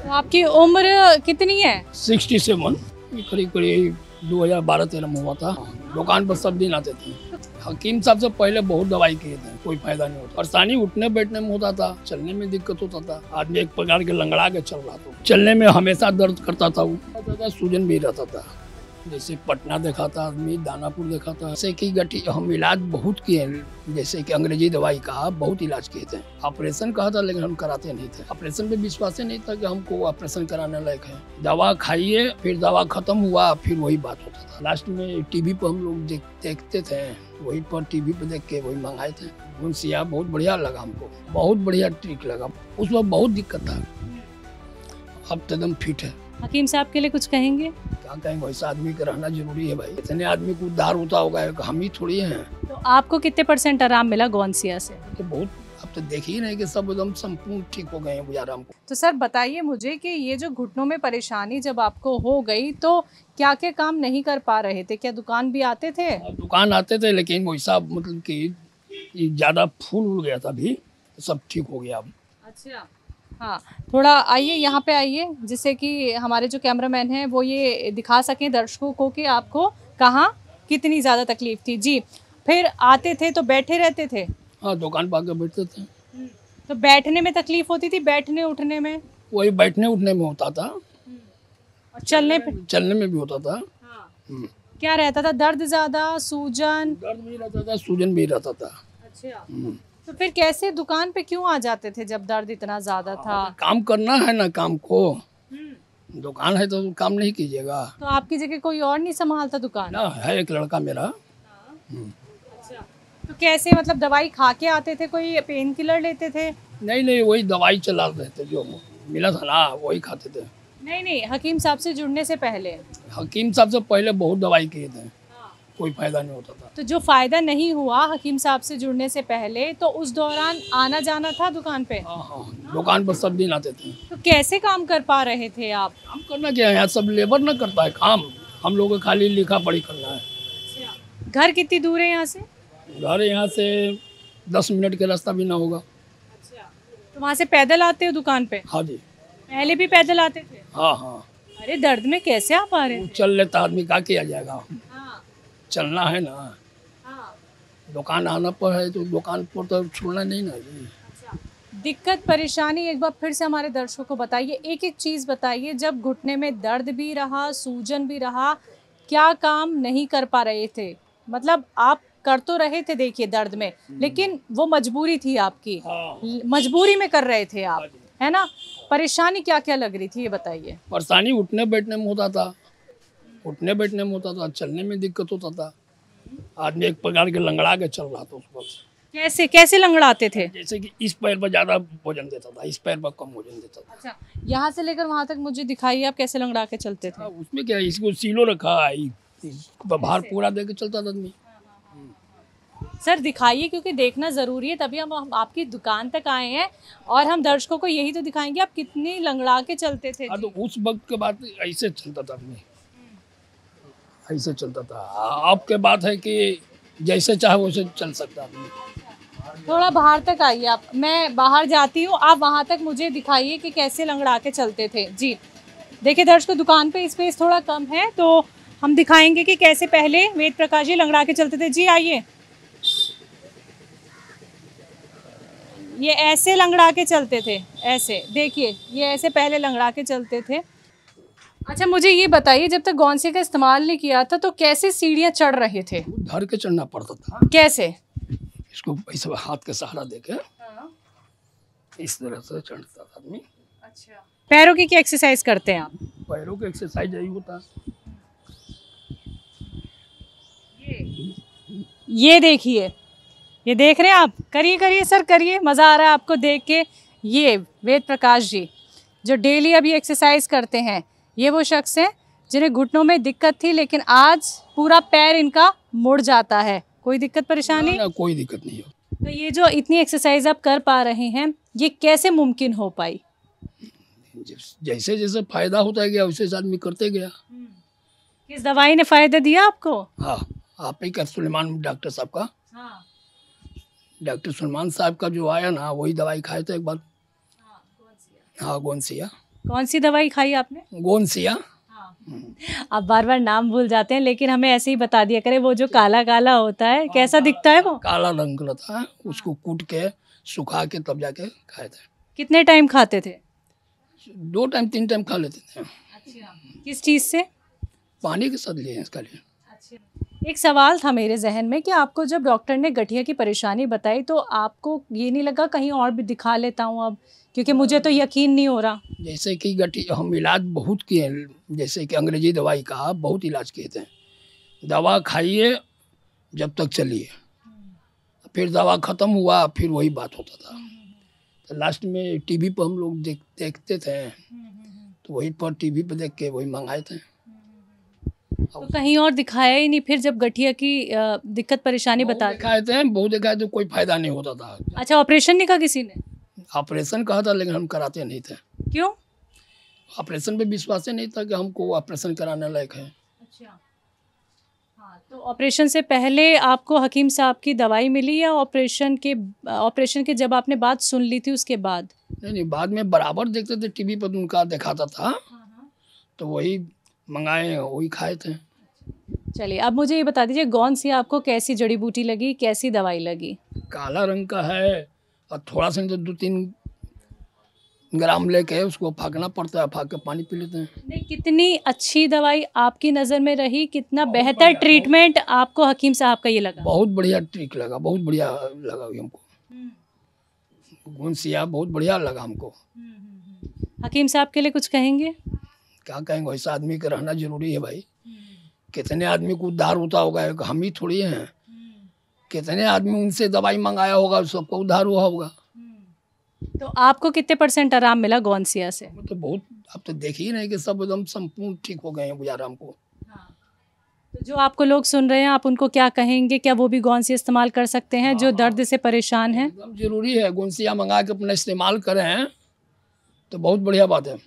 तो आपकी उम्र कितनी है? 67। करीब करीब 2012-13 में हुआ था। दुकान पर सब दिन आते थे। हकीम साहब से पहले बहुत दवाई किए थे, कोई फायदा नहीं होता। परेशानी उठने बैठने में होता था, चलने में दिक्कत होता था। आदमी एक प्रकार के लंगड़ा के चल रहा था, चलने में हमेशा दर्द करता था। वो सूजन भी रहता था। जैसे पटना देखा था आदमी, दानापुर देखा था। जैसे कि गठी हम इलाज बहुत किए, जैसे कि अंग्रेजी दवाई का बहुत इलाज किए थे। ऑपरेशन कहा था लेकिन हम कराते नहीं थे। ऑपरेशन पे विश्वास ही नहीं था कि हमको ऑपरेशन कराने लायक है। दवा खाइए, फिर दवा खत्म हुआ, फिर वही बात होता था। लास्ट में टीवी पर हम लोग देखते थे, वही पर टीवी पे देख के वही मंगाए थे। गुनसिया बहुत बढ़िया लगा हमको, बहुत बढ़िया ट्रिक लगा। उसमें बहुत दिक्कत था, अब तो एकदम फिट है। हकीम साहब के लिए कुछ कहेंगे? क्या कहेंगे, वैसा आदमी का रहना जरूरी है भाई। इतने आदमी को उद्धार होता होगा, हम ही थोड़ी हैं। तो आपको कितने % आराम मिला गोंसिया से? तो बहुत, अब तो देख ही नहीं कि सब एकदम संपूर्ण ठीक हो गए हैं गुजारा हमको। तो सर बताइए मुझे कि ये जो घुटनों में परेशानी जब आपको हो गई तो क्या क्या काम नहीं कर पा रहे थे? क्या दुकान भी आते थे? दुकान आते थे लेकिन वैसा मतलब कि ज़्यादा फूल उड़ गया था, अभी सब ठीक हो गया अब। अच्छा, हाँ, थोड़ा आइए यहाँ पे आइए, जिससे कि हमारे जो कैमरामैन हैं वो ये दिखा सकें दर्शकों को कि आपको कहाँ कितनी ज़्यादा तकलीफ थी। जी, फिर आते थे तो बैठे रहते थे? हाँ, दुकान पर आकर बैठते थे। तो बैठने में तकलीफ होती थी, बैठने उठने में? वही बैठने उठने में होता था, और चलने में भी होता था। हाँ। क्या रहता था? दर्द ज़्यादा, सूजन? दर्द भी रहता था, सूजन भी रहता था। अच्छा, तो फिर कैसे दुकान पे क्यों आ जाते थे जब दर्द इतना ज्यादा था? काम करना है ना, काम को दुकान है तो काम नहीं कीजिएगा। तो आपकी जगह कोई और नहीं संभालता दुकान? ना, है एक लड़का मेरा। अच्छा, तो कैसे मतलब दवाई खा के आते थे, कोई पेन किलर लेते थे? नहीं, वही दवाई चला रहे थे, जो मिला था ना वही खाते थे। नहीं, हकीम साहब से जुड़ने से पहले? हकीम साहब से पहले बहुत दवाई किए थे, कोई फायदा नहीं होता था। तो जो फायदा नहीं हुआ हकीम साहब से जुड़ने से पहले, तो उस दौरान आना जाना था दुकान पे? हाँ, दुकान पर सब दिन आते थे। तो कैसे काम कर पा रहे थे आप? काम करना क्या है, यहाँ सब लेबर ना करता है काम, हम लोगों को खाली लिखा पढ़ी करना है। घर कितनी दूर है यहाँ से? घर यहाँ से 10 मिनट का रास्ता भी ना होगा। तो वहाँ से पैदल आते हो दुकान पे? हाँ जी। पहले भी पैदल आते थे? हाँ। अरे दर्द में कैसे आप आ रहे थे? चल लेता आदमी, क्या किया जाएगा, चलना है ना। हाँ। दुकान आना पर है तो दुकान पर तो छोड़ना नहीं ना जी। अच्छा, दिक्कत परेशानी एक बार फिर से हमारे दर्शकों को बताइए, एक एक चीज़ बताइए। जब घुटने में दर्द भी रहा, सूजन भी रहा, क्या काम नहीं कर पा रहे थे? मतलब आप कर तो रहे थे देखिए दर्द में, लेकिन वो मजबूरी थी आपकी। हाँ। मजबूरी में कर रहे थे आप, है ना? परेशानी क्या क्या लग रही थी ये बताइए। परेशानी उठने बैठने में होता था, चलने में दिक्कत होता था। आदमी एक प्रकार के लंगड़ा के चल रहा था उस पर। कैसे लंगड़ाते थे? जैसे कि इस पैर पर ज्यादा वजन देता था, इस पैर पर कम वजन देता था। अच्छा, यहाँ से लेकर वहाँ तक मुझे दिखाइए आप कैसे लंगड़ा के चलते थे। उसमें क्या है, इसको सीलो रखा है, भार पूरा दे के चलता था आदमी। सर दिखाइए, क्योंकि देखना ज़रूरी है, तभी हम आपकी दुकान तक आए हैं और हम दर्शकों को यही तो दिखाएंगे आप कितनी लंगड़ा के चलते थे। तो उस वक्त के बाद ऐसे चलता था आदमी, ऐसे चलता था। आपके बात है कि जैसे चाहे वैसे चल सकता आदमी। थोड़ा बाहर तक आइए आप, मैं बाहर जाती हूँ, आप वहाँ तक मुझे दिखाइए कि कैसे लंगड़ा के चलते थे। जी देखिए दर्शकों, दुकान पे स्पेस थोड़ा कम है तो हम दिखाएंगे कि कैसे पहले वेद प्रकाश जी लंगड़ा के चलते थे। जी आइए, ये ऐसे लंगड़ा के चलते थे, ऐसे देखिए, ये ऐसे पहले लंगड़ा के चलते थे। अच्छा मुझे ये बताइए, जब तक गोंसिया का इस्तेमाल नहीं किया था तो कैसे सीढ़ियाँ चढ़ रहे थे? धर के चढ़ना पड़ता था। कैसे? इसको ऐसे हाथ के सहारा देके इस तरह से चढ़ता था आदमी। अच्छा, पैरों की क्या एक्सरसाइज करते हैं आप? पैरों की एक्सरसाइज यही होता। ये देखिए, ये देख रहे हैं आप, करिए सर करिए, मज़ा आ रहा है आपको देख के। ये वेद प्रकाश जी जो डेली अभी एक्सरसाइज करते हैं, ये वो शख्स हैं जिन्हें घुटनों में दिक्कत थी, लेकिन आज पूरा पैर इनका मुड़ जाता है। कोई दिक्कत परेशानी? ना, कोई दिक्कत नहीं हो। तो ये जो इतनी एक्सरसाइज आप कर पा रहे हैं, ये कैसे मुमकिन हो पाई? जैसे जैसे फायदा होता गया वैसे आदमी करते गया। किस दवाई ने फायदा दिया आपको? हाँ, आप ही का सुलेमान डॉक्टर साहब का। हाँ। डॉक्टर सुलेमान साहब का जो आया ना, वही दवाई खाए थे एक बार। हाँ, गोंसिया। कौन सी दवाई खाई आपने? गोंसिया। आप बार बार नाम भूल जाते हैं, लेकिन हमें ऐसे ही बता दिया करें। वो जो काला काला होता है, कैसा दिखता है वो? काला रंग का रहता है, उसको कूट के सुखा के तब जाके खाए थे। कितने टाइम खाते थे? 2 टाइम 3 टाइम खा लेते थे। किस चीज़ से? पानी के साथ लिए इसका लिए। एक सवाल था मेरे जहन में कि आपको जब डॉक्टर ने गठिया की परेशानी बताई तो आपको ये नहीं लगा कहीं और भी दिखा लेता हूँ अब, क्योंकि मुझे तो यकीन नहीं हो रहा? जैसे कि गठिया हम इलाज बहुत किए, जैसे कि अंग्रेजी दवाई का बहुत इलाज किए थे। दवा खाइए जब तक चलिए, फिर दवा ख़त्म हुआ फिर वही बात होता था। तो लास्ट में टीवी पर हम लोग देखते थे, तो वही पर टीवी पर देख के वही मंगाए थे। तो कहीं और दिखाया ही नहीं फिर जब गठिया की दिक्कत परेशानी बता दी? दिखाए थे, बहुत दिखाए थे, कोई फायदा नहीं होता था। अच्छा, ऑपरेशन नहीं कहा किसी ने? ऑपरेशन कहा था लेकिन हम कराते नहीं थे। क्यों? ऑपरेशन पे विश्वास ही नहीं था कि हमको ऑपरेशन कराने लायक है। अच्छा, हाँ, तो ऑपरेशन से पहले आपको हकीम साहब की दवाई मिली या ऑपरेशन के जब आपने बात सुन ली थी उसके बाद? नहीं, बाद में बराबर देखते थे टीवी पर, उनका दिखाता था तो वही मंगाए, वही खाए थे। चलिए, अब मुझे ये बता दीजिए गोंसिया आपको कैसी जड़ी बूटी लगी, कैसी दवाई लगी? काला रंग का है और थोड़ा सा तो 2-3 ग्राम लेके उसको फाँकना पड़ता है, फाँक के पानी पी लेते हैं। नहीं, कितनी अच्छी दवाई आपकी नज़र में रही, कितना बेहतर ट्रीटमेंट आपको हकीम साहब का ये लगा? बहुत बढ़िया ट्रिक लगा, बहुत बढ़िया लगा हमको। गोंसिया बहुत बढ़िया लगा हमको। हकीम साहब के लिए कुछ कहेंगे? क्या कहेंगे, वैसा आदमी का रहना जरूरी है भाई। कितने आदमी को उद्धार होता होगा, हम ही थोड़ी हैं। कितने आदमी उनसे दवाई मंगाया होगा, सबको उद्धार हुआ होगा। तो आपको कितने % आराम मिला गोंसिया से? तो बहुत, अब तो देख ही नहीं कि सब एकदम संपूर्ण ठीक हो गए हैं गुजारा हमको। तो जो आपको लोग सुन रहे हैं, आप उनको क्या कहेंगे? क्या वो भी गोंसिया इस्तेमाल कर सकते हैं जो दर्द से परेशान हैं? एकदम जरूरी है, गोंसिया मंगा के अपना इस्तेमाल करें तो बहुत बढ़िया बात है।